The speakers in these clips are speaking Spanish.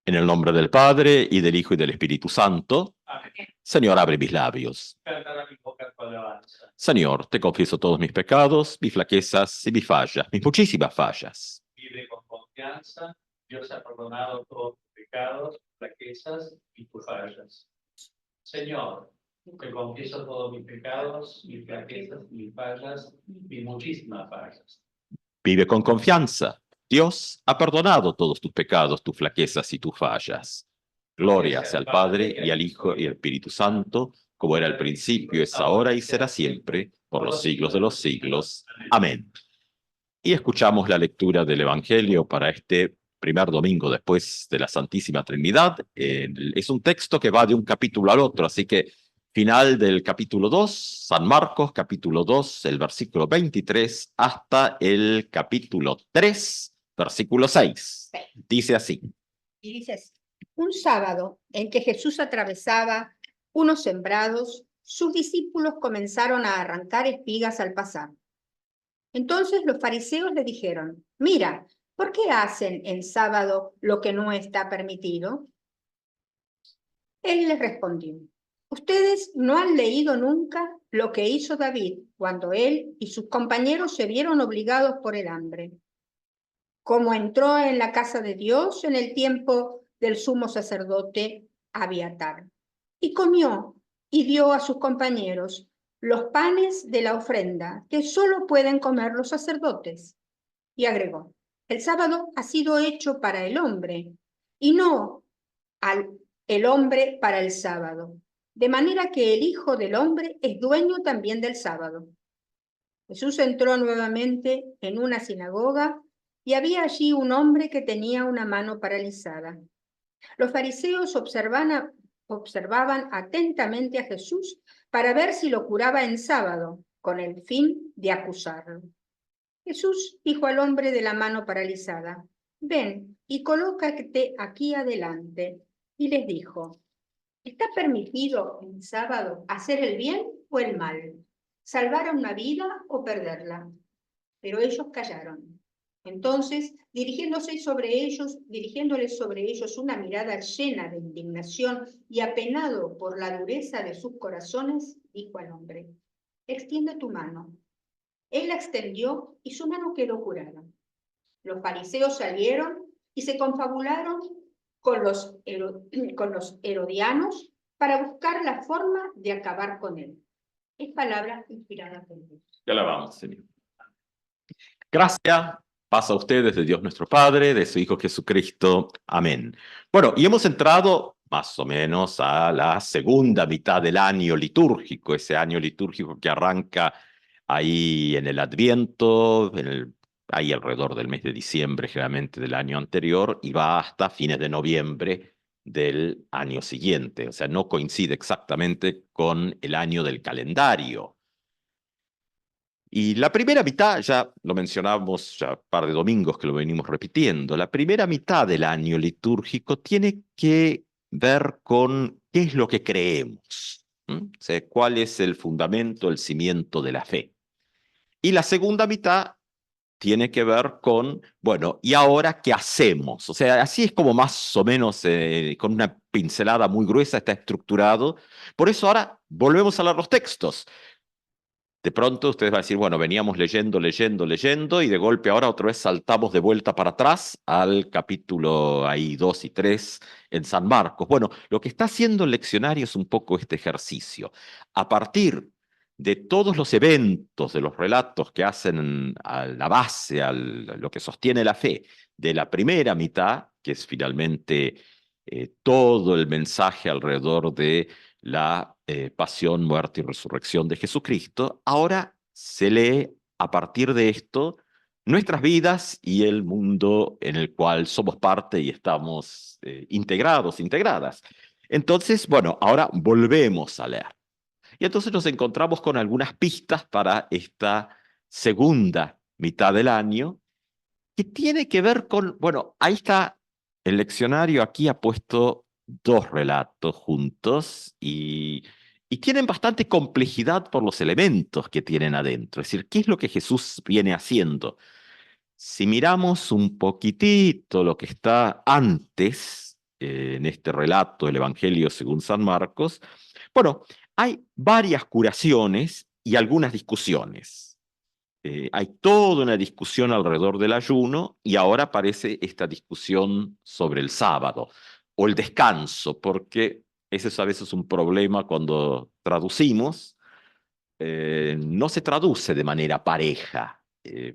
En el nombre del Padre, y del Hijo, y del Espíritu Santo. Amén. Señor, abre mis labios. Cantará mi boca tu alabanza. Señor, te confieso todos mis pecados, mis flaquezas y mis fallas, mis muchísimas fallas. Vive con confianza. Dios ha perdonado todos tus pecados, flaquezas y tus fallas. Señor, te confieso todos mis pecados, mis flaquezas, mis fallas, mis muchísimas fallas. Vive con confianza. Dios ha perdonado todos tus pecados, tus flaquezas y tus fallas. Gloria sea al Padre, y al Hijo, y al Espíritu Santo, como era al principio, es ahora y será siempre, por los siglos de los siglos. Amén. Y escuchamos la lectura del Evangelio para este primer domingo después de la Santísima Trinidad. Es un texto que va de un capítulo al otro, así que final del capítulo 2, San Marcos, capítulo 2, el versículo 23, hasta el capítulo 3, versículo 6. Dice así. Y dice así: un sábado en que Jesús atravesaba unos sembrados, sus discípulos comenzaron a arrancar espigas al pasar. Entonces los fariseos le dijeron: mira, ¿por qué hacen en sábado lo que no está permitido? Él les respondió: ustedes no han leído nunca lo que hizo David cuando él y sus compañeros se vieron obligados por el hambre. Cómo entró en la casa de Dios en el tiempo del sumo sacerdote Abiatar, y comió y dio a sus compañeros los panes de la ofrenda que solo pueden comer los sacerdotes. Y agregó: el sábado ha sido hecho para el hombre, y no el hombre para el sábado, de manera que el Hijo del Hombre es dueño también del sábado. Jesús entró nuevamente en una sinagoga, y había allí un hombre que tenía una mano paralizada. Los fariseos observaban atentamente a Jesús para ver si lo curaba en sábado, con el fin de acusarlo. Jesús dijo al hombre de la mano paralizada: ven y colócate aquí adelante. Y les dijo: ¿está permitido en sábado hacer el bien o el mal? ¿Salvar a una vida o perderla? Pero ellos callaron. Entonces, dirigiéndoles sobre ellos una mirada llena de indignación y apenado por la dureza de sus corazones, dijo al hombre: extiende tu mano. Él la extendió y su mano quedó curada. Los fariseos salieron y se confabularon con los herodianos para buscar la forma de acabar con él. Es palabra inspirada por Dios. Te alabamos, Señor. Gracias pasa a ustedes de Dios nuestro Padre, de su Hijo Jesucristo. Amén. Bueno, y hemos entrado más o menos a la segunda mitad del año litúrgico, ese año litúrgico que arranca ahí en el Adviento, ahí alrededor del mes de diciembre, generalmente del año anterior, y va hasta fines de noviembre del año siguiente. O sea, no coincide exactamente con el año del calendario. Y la primera mitad, ya lo mencionamos ya un par de domingos que lo venimos repitiendo, la primera mitad del año litúrgico tiene que ver con qué es lo que creemos, o sea, cuál es el fundamento, el cimiento de la fe. Y la segunda mitad tiene que ver con, bueno, ¿y ahora qué hacemos? O sea, así es como más o menos, con una pincelada muy gruesa está estructurado. Por eso ahora volvemos a leer los textos. De pronto ustedes van a decir, bueno, veníamos leyendo, y de golpe ahora otra vez saltamos de vuelta para atrás al capítulo ahí 2 y 3 en San Marcos. Bueno, lo que está haciendo el leccionario es un poco este ejercicio. A partir de todos los eventos, de los relatos que hacen a la base, a lo que sostiene la fe, de la primera mitad, que es finalmente todo el mensaje alrededor de la pasión, muerte y resurrección de Jesucristo, ahora se lee a partir de esto nuestras vidas y el mundo en el cual somos parte y estamos integrados, integradas. Entonces, bueno, ahora volvemos a leer. Y entonces nos encontramos con algunas pistas para esta segunda mitad del año, que tiene que ver con, bueno, ahí está, el leccionario aquí ha puesto dos relatos juntos y tienen bastante complejidad por los elementos que tienen adentro. Es decir, ¿qué es lo que Jesús viene haciendo? Si miramos un poquitito lo que está antes, en este relato del Evangelio según San Marcos, bueno, hay varias curaciones y algunas discusiones. Hay toda una discusión alrededor del ayuno y ahora aparece esta discusión sobre el sábado o el descanso, porque ese es a veces un problema cuando traducimos. No se traduce de manera pareja.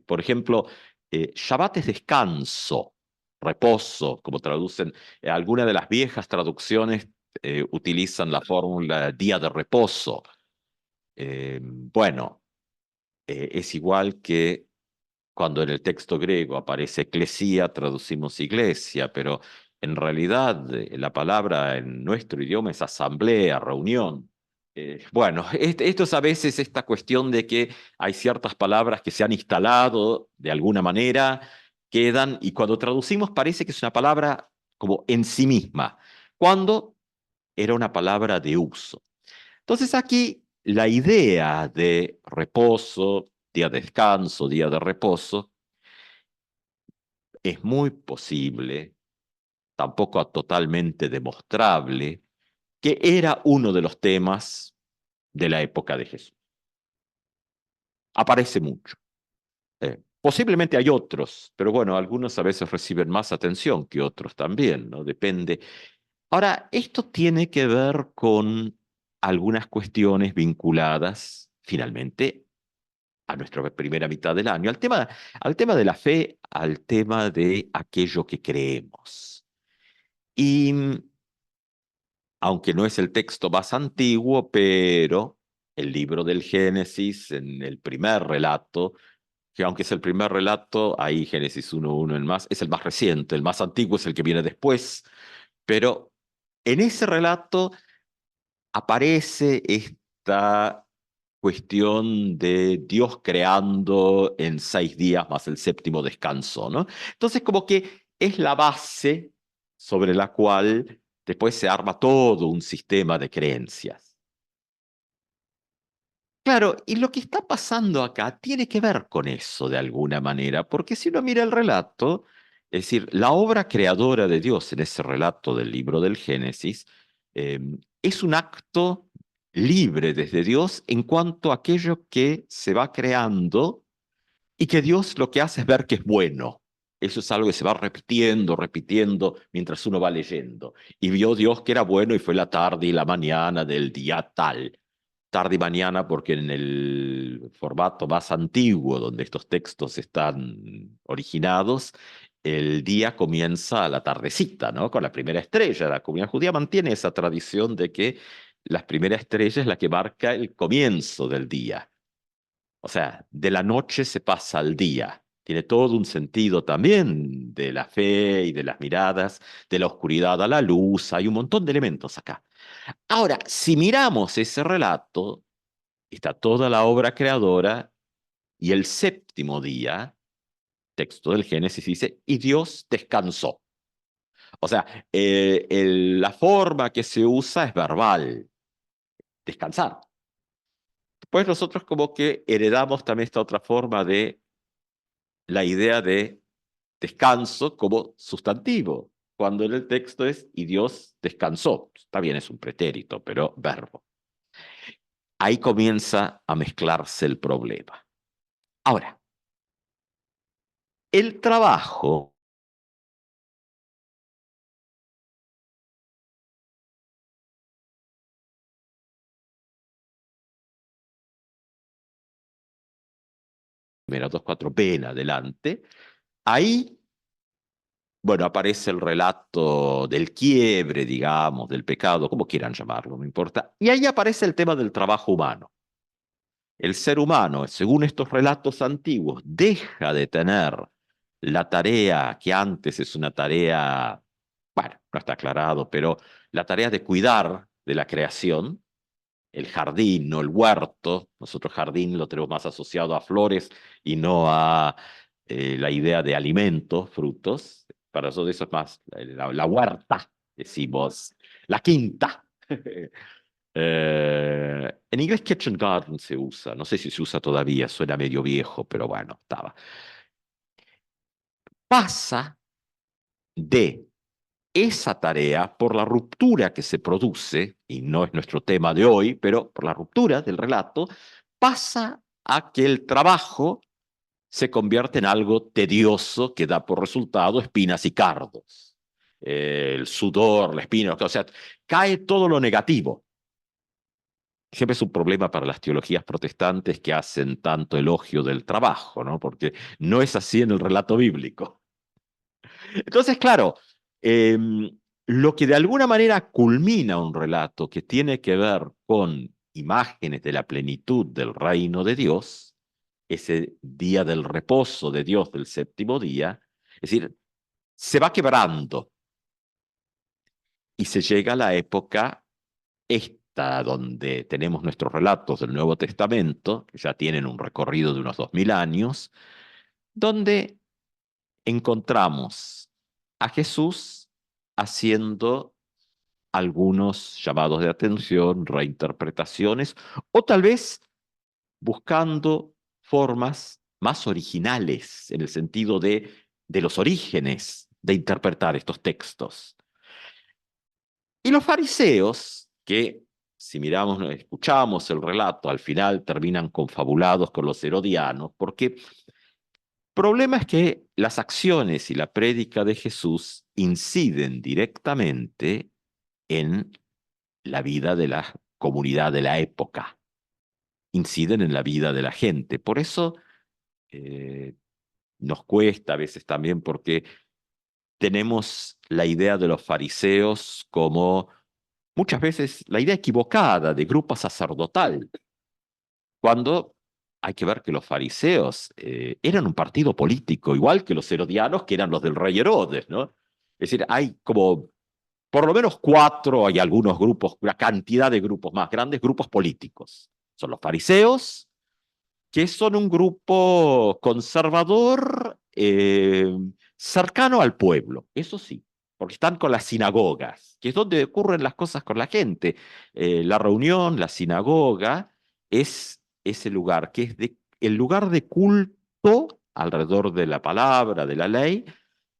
Por ejemplo, Shabbat es descanso, reposo, como traducen. Algunas de las viejas traducciones utilizan la fórmula día de reposo. Bueno, es igual que cuando en el texto griego aparece eclesía, traducimos iglesia, pero en realidad la palabra en nuestro idioma es asamblea, reunión. Bueno, esto es a veces esta cuestión de que hay ciertas palabras que se han instalado de alguna manera, quedan, y cuando traducimos parece que es una palabra como en sí misma, cuando era una palabra de uso. Entonces aquí la idea de reposo, día de descanso, día de reposo, es muy posible, tampoco totalmente demostrable, que era uno de los temas de la época de Jesús. Aparece mucho. Posiblemente hay otros, pero bueno, algunos a veces reciben más atención que otros también, ¿no? Depende. Ahora, esto tiene que ver con algunas cuestiones vinculadas finalmente a nuestra primera mitad del año, al tema de la fe, al tema de aquello que creemos. Y aunque no es el texto más antiguo, pero el libro del Génesis, en el primer relato, que aunque es el primer relato, ahí Génesis 1:1 en más, es el más reciente, el más antiguo es el que viene después, pero en ese relato aparece esta cuestión de Dios creando en 6 días más el séptimo descanso, ¿no? Entonces como que es la base sobre la cual después se arma todo un sistema de creencias. Claro, y lo que está pasando acá tiene que ver con eso de alguna manera, porque si uno mira el relato, es decir, la obra creadora de Dios en ese relato del libro del Génesis, eh, es un acto libre desde Dios en cuanto a aquello que se va creando y que Dios lo que hace es ver que es bueno. Eso es algo que se va repitiendo, repitiendo mientras uno va leyendo. Y vio Dios que era bueno y fue la tarde y la mañana del día tal. Tarde y mañana porque en el formato más antiguo donde estos textos están originados, el día comienza a la tardecita, ¿no? Con la primera estrella. La comunidad judía mantiene esa tradición de que la primera estrella es la que marca el comienzo del día. O sea, de la noche se pasa al día. Tiene todo un sentido también de la fe y de las miradas, de la oscuridad a la luz. Hay un montón de elementos acá. Ahora, si miramos ese relato, está toda la obra creadora y el séptimo día, texto del Génesis dice, y Dios descansó. O sea, la forma que se usa es verbal, descansar. Pues nosotros como que heredamos también esta otra forma de la idea de descanso como sustantivo, cuando en el texto es y Dios descansó. Está bien, es un pretérito, pero verbo. Ahí comienza a mezclarse el problema. Ahora, el trabajo, mira, 2:4 ven adelante, ahí, bueno, aparece el relato del quiebre, digamos, del pecado, como quieran llamarlo, no importa. Y ahí aparece el tema del trabajo humano. El ser humano, según estos relatos antiguos, deja de tener la tarea que antes es una tarea, bueno, no está aclarado, pero la tarea de cuidar de la creación, el jardín, no el huerto. Nosotros jardín lo tenemos más asociado a flores y no a la idea de alimentos, frutos. Para nosotros eso es más la huerta, decimos, la quinta. En inglés kitchen garden se usa, no sé si se usa todavía, suena medio viejo, pero bueno, estaba. Pasa de esa tarea, por la ruptura que se produce, y no es nuestro tema de hoy, pero por la ruptura del relato, pasa a que el trabajo se convierte en algo tedioso que da por resultado espinas y cardos. El sudor, la espina, o sea, cae todo lo negativo. Siempre es un problema para las teologías protestantes que hacen tanto elogio del trabajo, ¿no? Porque no es así en el relato bíblico. Entonces, claro, eh, lo que de alguna manera culmina un relato que tiene que ver con imágenes de la plenitud del reino de Dios, ese día del reposo de Dios del séptimo día, es decir, se va quebrando y se llega a la época esta donde tenemos nuestros relatos del Nuevo Testamento, que ya tienen un recorrido de unos 2000 años, donde encontramos a Jesús haciendo algunos llamados de atención, reinterpretaciones, o tal vez buscando formas más originales en el sentido de los orígenes de interpretar estos textos. Y los fariseos, que si miramos, escuchamos el relato, al final terminan confabulados con los herodianos, porque el problema es que las acciones y la prédica de Jesús inciden directamente en la vida de la comunidad de la época, inciden en la vida de la gente. Por eso nos cuesta a veces también porque tenemos la idea de los fariseos como muchas veces la idea equivocada de grupo sacerdotal, cuando hay que ver que los fariseos eran un partido político, igual que los herodianos, que eran los del rey Herodes, ¿no? Es decir, hay como por lo menos cuatro, hay algunos grupos, una cantidad de grupos más grandes, grupos políticos. Son los fariseos, que son un grupo conservador cercano al pueblo, eso sí, porque están con las sinagogas, que es donde ocurren las cosas con la gente. La reunión, la sinagoga, es ese lugar que es el lugar de culto alrededor de la palabra, de la ley,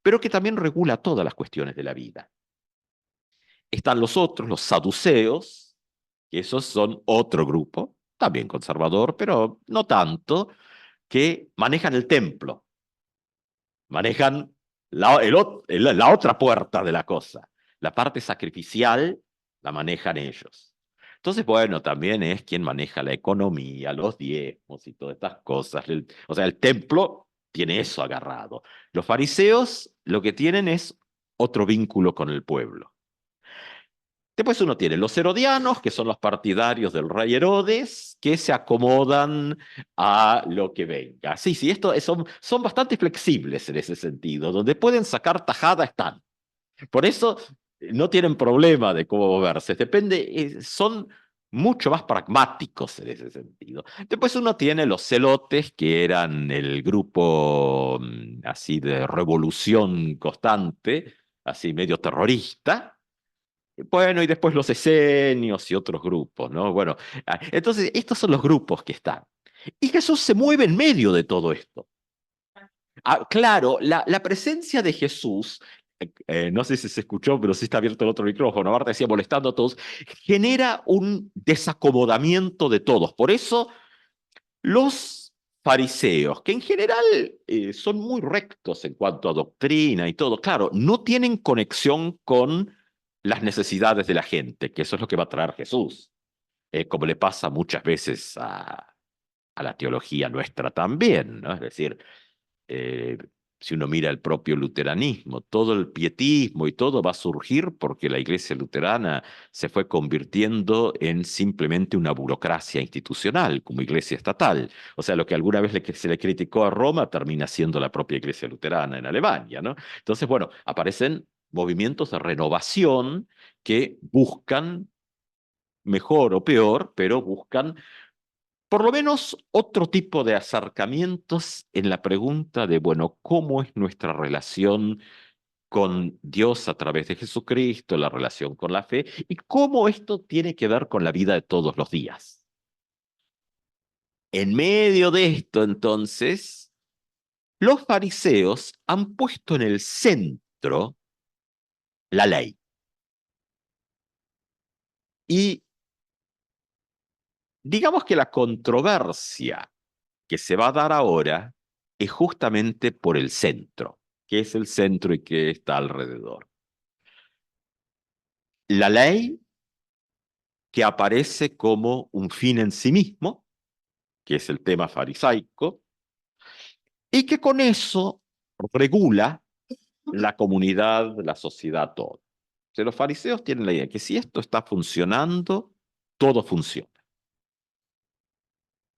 pero que también regula todas las cuestiones de la vida. Están los otros, los saduceos, que esos son otro grupo, también conservador, pero no tanto, que manejan el templo, manejan la otra puerta de la cosa. La parte sacrificial la manejan ellos. Entonces, bueno, también es quien maneja la economía, los diezmos y todas estas cosas. O sea, el templo tiene eso agarrado. Los fariseos lo que tienen es otro vínculo con el pueblo. Después uno tiene los herodianos, que son los partidarios del rey Herodes, que se acomodan a lo que venga. Sí, sí, son bastante flexibles en ese sentido. Donde pueden sacar tajada están. Por eso no tienen problema de cómo moverse. Depende, son mucho más pragmáticos en ese sentido. Después uno tiene los celotes, que eran el grupo así de revolución constante, así medio terrorista. Bueno, y después los esenios y otros grupos, ¿no? Bueno, entonces estos son los grupos que están. Y Jesús se mueve en medio de todo esto. Claro, la presencia de Jesús, no sé si se escuchó, pero sí está abierto el otro micrófono, Marta decía molestando a todos, genera un desacomodamiento de todos. Por eso los fariseos, que en general son muy rectos en cuanto a doctrina y todo, claro, no tienen conexión con las necesidades de la gente, que eso es lo que va a traer Jesús, como le pasa muchas veces a la teología nuestra también, ¿no? Es decir, eh, si uno mira el propio luteranismo, todo el pietismo y todo va a surgir porque la iglesia luterana se fue convirtiendo en simplemente una burocracia institucional como iglesia estatal. O sea, lo que alguna vez se le criticó a Roma termina siendo la propia iglesia luterana en Alemania, ¿no? Entonces, bueno, aparecen movimientos de renovación que buscan, mejor o peor, pero buscan por lo menos otro tipo de acercamientos en la pregunta de, bueno, ¿cómo es nuestra relación con Dios a través de Jesucristo, la relación con la fe, y cómo esto tiene que ver con la vida de todos los días? En medio de esto, entonces, los fariseos han puesto en el centro la ley. Y digamos que la controversia que se va a dar ahora es justamente por el centro. ¿Qué es el centro y qué está alrededor? La ley que aparece como un fin en sí mismo, que es el tema farisaico, y que con eso regula la comunidad, la sociedad, todo. O sea, los fariseos tienen la idea que si esto está funcionando, todo funciona.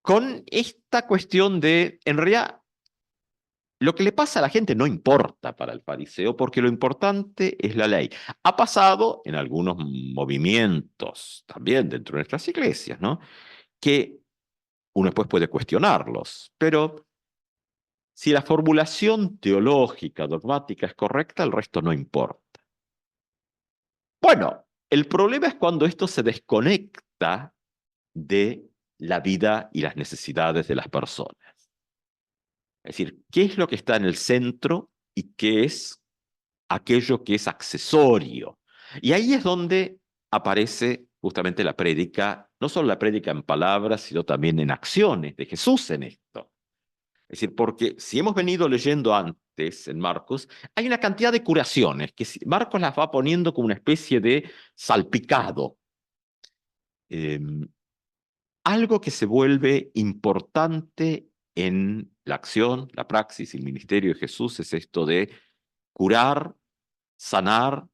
Con esta cuestión de, en realidad, lo que le pasa a la gente no importa para el fariseo, porque lo importante es la ley. Ha pasado en algunos movimientos, también dentro de nuestras iglesias, ¿no? Que uno después puede cuestionarlos, pero si la formulación teológica, dogmática es correcta, el resto no importa. Bueno, el problema es cuando esto se desconecta de la vida y las necesidades de las personas. Es decir, ¿qué es lo que está en el centro y qué es aquello que es accesorio? Y ahí es donde aparece justamente la prédica, no solo la prédica en palabras, sino también en acciones de Jesús en esto. Es decir, porque si hemos venido leyendo antes en Marcos, hay una cantidad de curaciones que Marcos las va poniendo como una especie de salpicado. Eh, Algo que se vuelve importante en la acción, la praxis, el ministerio de Jesús es esto de curar, sanar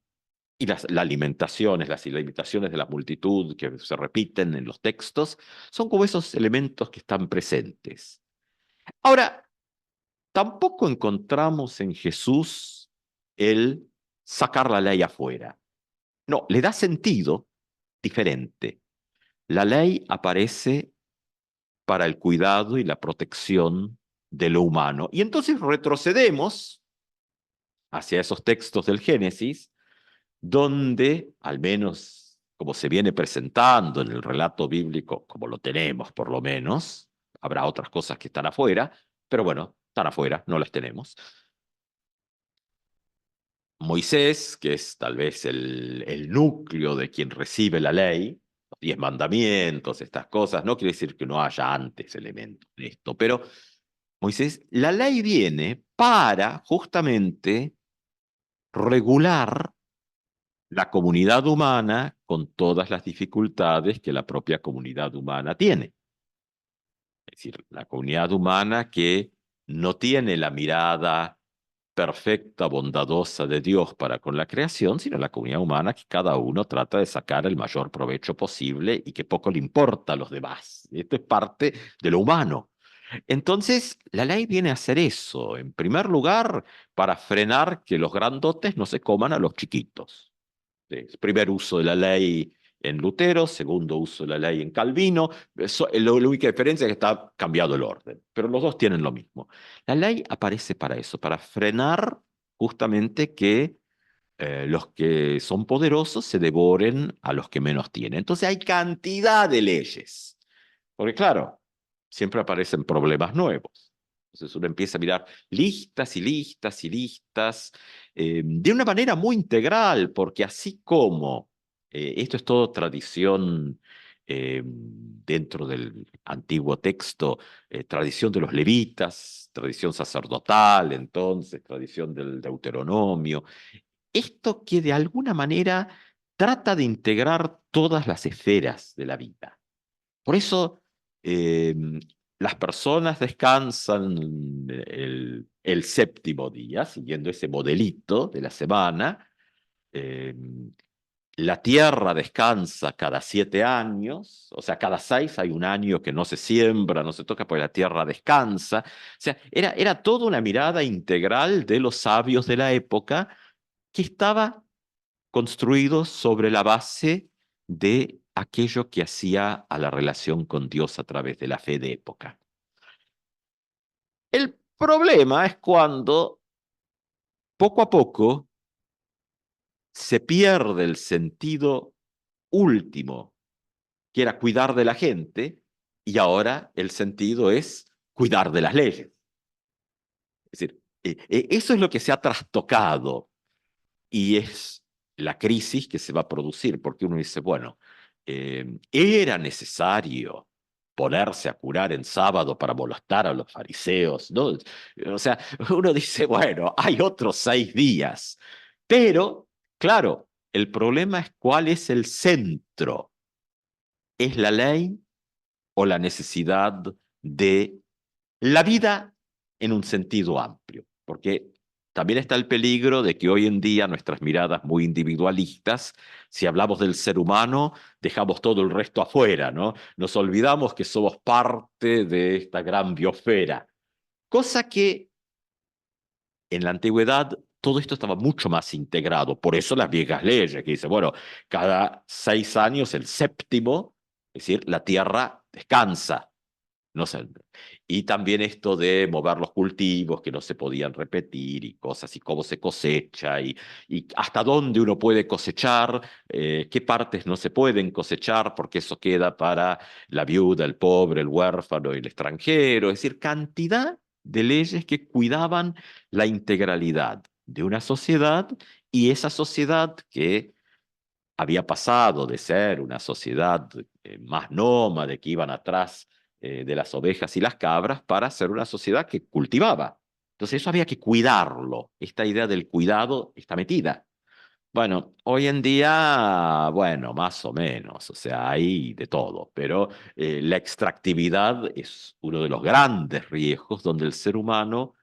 y las alimentaciones, las limitaciones de la multitud que se repiten en los textos, son como esos elementos que están presentes. Ahora, tampoco encontramos en Jesús el sacar la ley afuera. No, le da sentido diferente. La ley aparece para el cuidado y la protección de lo humano. Y entonces retrocedemos hacia esos textos del Génesis, donde, al menos como se viene presentando en el relato bíblico, como lo tenemos por lo menos, habrá otras cosas que están afuera, pero bueno, están afuera, no las tenemos. Moisés, que es tal vez el núcleo de quien recibe la ley, los 10 mandamientos, estas cosas, no quiere decir que no haya antes elementos de esto, pero Moisés, la ley viene para justamente regular la comunidad humana con todas las dificultades que la propia comunidad humana tiene. Es decir, la comunidad humana que no tiene la mirada perfecta, bondadosa de Dios para con la creación, sino la comunidad humana que cada uno trata de sacar el mayor provecho posible y que poco le importa a los demás. Esto es parte de lo humano. Entonces, la ley viene a hacer eso, en primer lugar, para frenar que los grandotes no se coman a los chiquitos. Primer uso de la ley en Lutero, segundo uso de la ley en Calvino. La única diferencia es que está cambiado el orden, pero los dos tienen lo mismo. La ley aparece para eso, para frenar justamente que los que son poderosos se devoren a los que menos tienen. Entonces hay cantidad de leyes, porque claro, siempre aparecen problemas nuevos. Entonces uno empieza a mirar listas y listas y listas de una manera muy integral, porque así como esto es todo tradición dentro del antiguo texto, tradición de los levitas, tradición sacerdotal, entonces, tradición del Deuteronomio, esto que de alguna manera trata de integrar todas las esferas de la vida. Por eso eh, las personas descansan el séptimo día, siguiendo ese modelito de la semana. Eh, la tierra descansa cada 7 años, o sea, cada 6 hay un año que no se siembra, no se toca, porque la tierra descansa. O sea, era toda una mirada integral de los sabios de la época que estaba construido sobre la base de aquello que hacía a la relación con Dios a través de la fe de época. El problema es cuando poco a poco se pierde el sentido último, que era cuidar de la gente, y ahora el sentido es cuidar de las leyes. Es decir, eso es lo que se ha trastocado y es la crisis que se va a producir, porque uno dice, bueno, ¿era necesario ponerse a curar en sábado para molestar a los fariseos? ¿No? O sea, uno dice, bueno, hay otros 6 días, pero, claro, el problema es cuál es el centro. ¿Es la ley o la necesidad de la vida en un sentido amplio? Porque también está el peligro de que hoy en día nuestras miradas muy individualistas, si hablamos del ser humano, dejamos todo el resto afuera, ¿no? Nos olvidamos que somos parte de esta gran biosfera, cosa que en la antigüedad todo esto estaba mucho más integrado. Por eso las viejas leyes que dicen, bueno, cada 6 años, el séptimo, es decir, la tierra descansa. No sé. Y también esto de mover los cultivos que no se podían repetir y cosas, y cómo se cosecha, y hasta dónde uno puede cosechar, qué partes no se pueden cosechar, porque eso queda para la viuda, el pobre, el huérfano y el extranjero. Es decir, cantidad de leyes que cuidaban la integralidad de una sociedad, y esa sociedad que había pasado de ser una sociedad más nómade, que iban atrás de las ovejas y las cabras, para ser una sociedad que cultivaba. Entonces eso había que cuidarlo. Esta idea del cuidado está metida. Bueno, hoy en día, bueno, más o menos, o sea, hay de todo, pero la extractividad es uno de los grandes riesgos donde el ser humano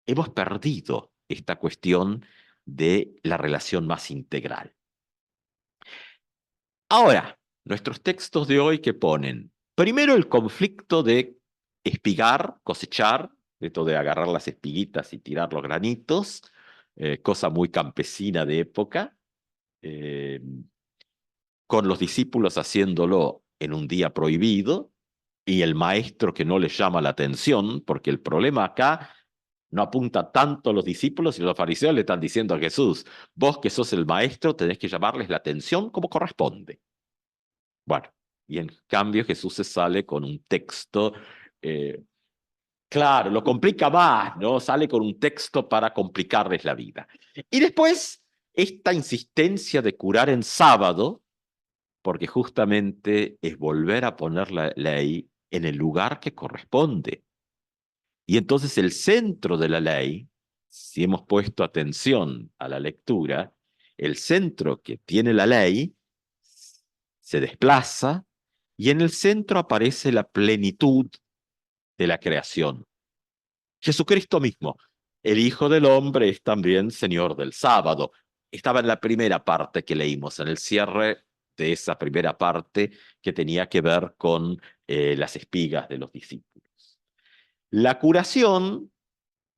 hemos perdido esta cuestión de la relación más integral. Ahora, nuestros textos de hoy que ponen, primero el conflicto de espigar, cosechar, esto de agarrar las espiguitas y tirar los granitos, cosa muy campesina de época, eh, con los discípulos haciéndolo en un día prohibido y el maestro que no les llama la atención, porque el problema acá no apunta tanto a los discípulos, y los fariseos le están diciendo a Jesús, vos que sos el maestro tenés que llamarles la atención como corresponde. Bueno, y en cambio Jesús se sale con un texto, eh, claro, lo complica más, ¿no? Sale con un texto para complicarles la vida. Y después, esta insistencia de curar en sábado, porque justamente es volver a poner la ley en el lugar que corresponde. Y entonces el centro de la ley, si hemos puesto atención a la lectura, el centro que tiene la ley se desplaza y en el centro aparece la plenitud de la creación. Jesucristo mismo, el Hijo del Hombre, es también Señor del sábado. Estaba en la primera parte que leímos, en el cierre de esa primera parte que tenía que ver con las espigas de los discípulos. La curación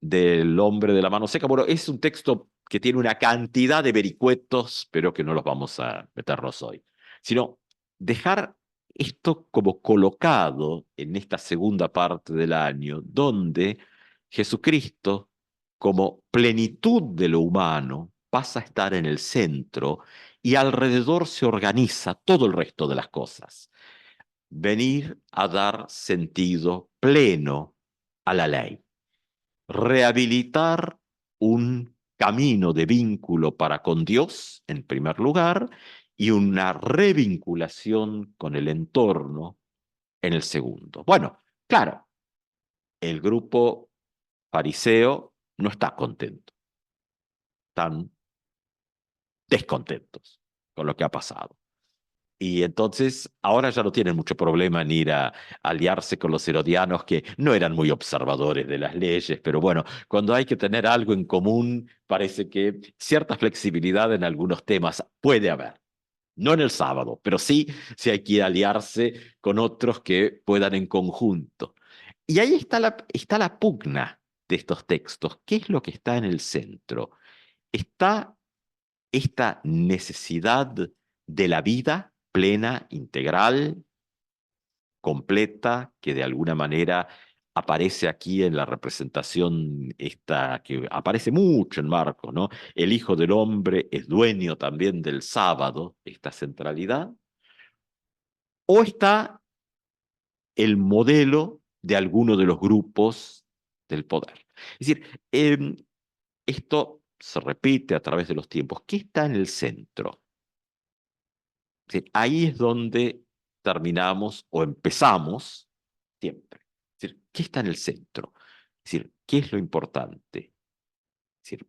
del hombre de la mano seca, bueno, es un texto que tiene una cantidad de vericuetos, pero que no los vamos a meternos hoy, sino dejar esto como colocado en esta segunda parte del año, donde Jesucristo, como plenitud de lo humano, pasa a estar en el centro y alrededor se organiza todo el resto de las cosas. Venir a dar sentido pleno a la ley, rehabilitar un camino de vínculo para con Dios, en primer lugar, y una revinculación con el entorno en el segundo. Bueno, claro, el grupo fariseo no está contento, están descontentos con lo que ha pasado. Y entonces ahora ya no tienen mucho problema en ir a aliarse con los herodianos, que no eran muy observadores de las leyes, pero bueno, cuando hay que tener algo en común, parece que cierta flexibilidad en algunos temas puede haber. No en el sábado, pero sí si hay que aliarse con otros que puedan en conjunto. Y ahí está la pugna de estos textos. ¿Qué es lo que está en el centro? Está esta necesidad de la vida plena, integral, completa, que de alguna manera aparece aquí en la representación esta que aparece mucho en Marcos, ¿no? El Hijo del Hombre es dueño también del sábado, esta centralidad. O está el modelo de alguno de los grupos del poder. Es decir, esto se repite a través de los tiempos. ¿Qué está en el centro? Es decir, ahí es donde terminamos o empezamos siempre. Es decir, ¿qué está en el centro? Es decir, ¿qué es lo importante? Es decir,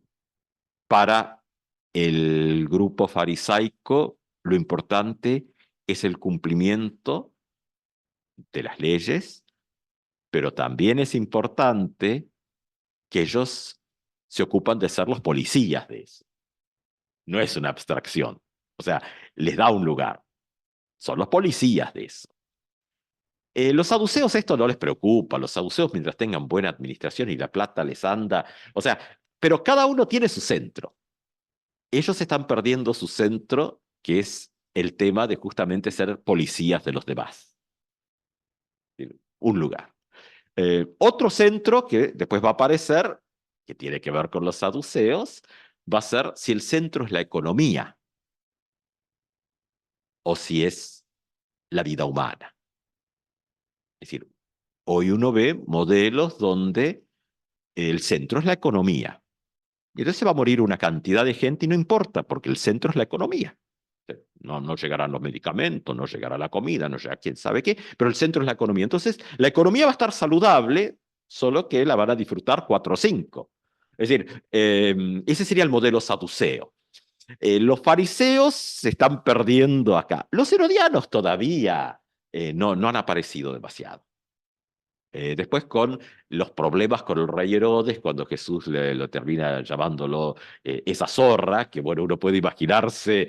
para el grupo farisaico, lo importante es el cumplimiento de las leyes, pero también es importante que ellos se ocupan de ser los policías de eso. No es una abstracción. O sea, les da un lugar. Son los policías de eso. Los saduceos esto no les preocupa. Los saduceos, mientras tengan buena administración y la plata les anda. O sea, pero cada uno tiene su centro. Ellos están perdiendo su centro, que es el tema de justamente ser policías de los demás. Un lugar. Otro centro que después va a aparecer, que tiene que ver con los saduceos, va a ser si el centro es la economía o si es la vida humana. Es decir, hoy uno ve modelos donde el centro es la economía. Y entonces va a morir una cantidad de gente y no importa, porque el centro es la economía. No llegarán los medicamentos, no llegará la comida, no llegará quién sabe qué, pero el centro es la economía. Entonces, la economía va a estar saludable, solo que la van a disfrutar 4 o 5. Es decir, ese sería el modelo saduceo. Los fariseos se están perdiendo acá. Los herodianos todavía no han aparecido demasiado. Después con los problemas con el rey Herodes, cuando Jesús lo termina llamándolo esa zorra, que bueno, uno puede imaginarse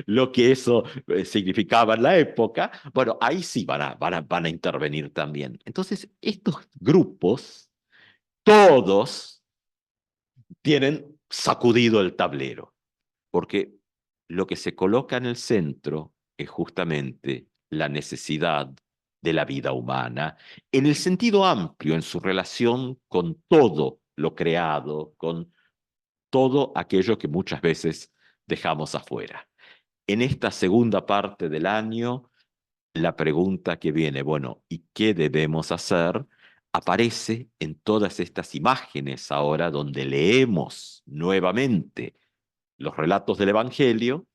lo que eso significaba en la época, bueno, ahí sí van a intervenir también. Entonces, estos grupos, todos tienen sacudido el tablero, porque lo que se coloca en el centro es justamente la necesidad de la vida humana, en el sentido amplio, en su relación con todo lo creado, con todo aquello que muchas veces dejamos afuera. En esta segunda parte del año, la pregunta que viene, bueno, ¿y qué debemos hacer? Aparece en todas estas imágenes ahora donde leemos nuevamente los relatos del Evangelio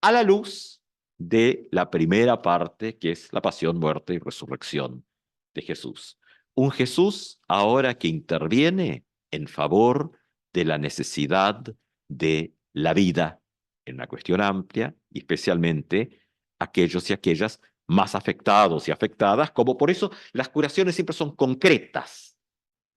a la luz de la primera parte, que es la pasión, muerte y resurrección de Jesús. Un Jesús ahora que interviene en favor de la necesidad de la vida en una cuestión amplia, y especialmente aquellos y aquellas más afectados y afectadas, como por eso las curaciones siempre son concretas.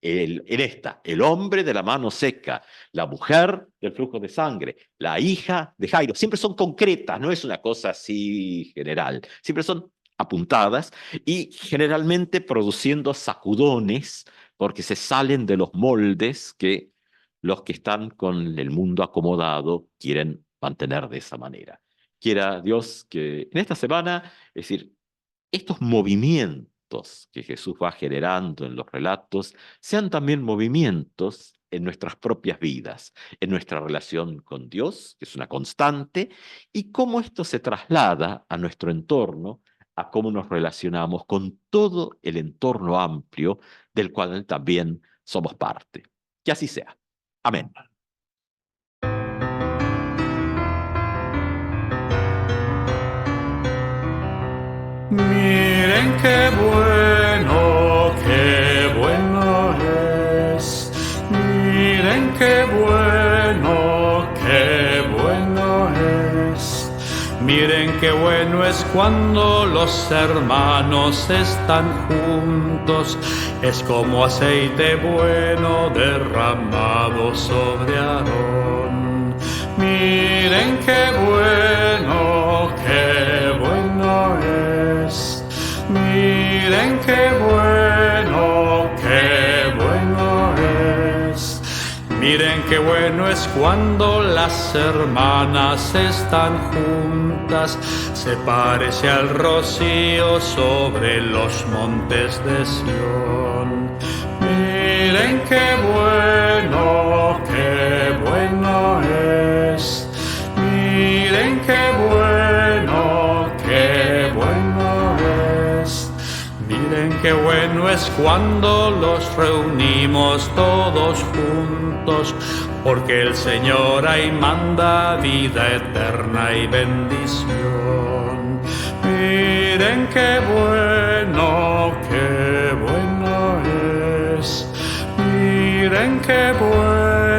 En esta, el hombre de la mano seca, la mujer del flujo de sangre, la hija de Jairo, siempre son concretas, no es una cosa así general, siempre son apuntadas y generalmente produciendo sacudones porque se salen de los moldes que los que están con el mundo acomodado quieren mantener de esa manera. Quiera Dios que en esta semana, es decir, estos movimientos que Jesús va generando en los relatos sean también movimientos en nuestras propias vidas, en nuestra relación con Dios, que es una constante, y cómo esto se traslada a nuestro entorno, a cómo nos relacionamos con todo el entorno amplio del cual también somos parte. Que así sea. Amén. Miren qué bueno es. Miren qué bueno es. Miren qué bueno es cuando los hermanos están juntos. Es como aceite bueno derramado sobre Aarón. Miren qué bueno es. Miren qué bueno es. Miren qué bueno es cuando las hermanas están juntas. Se parece al rocío sobre los montes de Sión. Miren qué bueno es. Miren qué bueno es. Miren qué bueno es cuando los reunimos todos juntos, porque el Señor ahí manda vida eterna y bendición. Miren qué bueno es. Miren qué bueno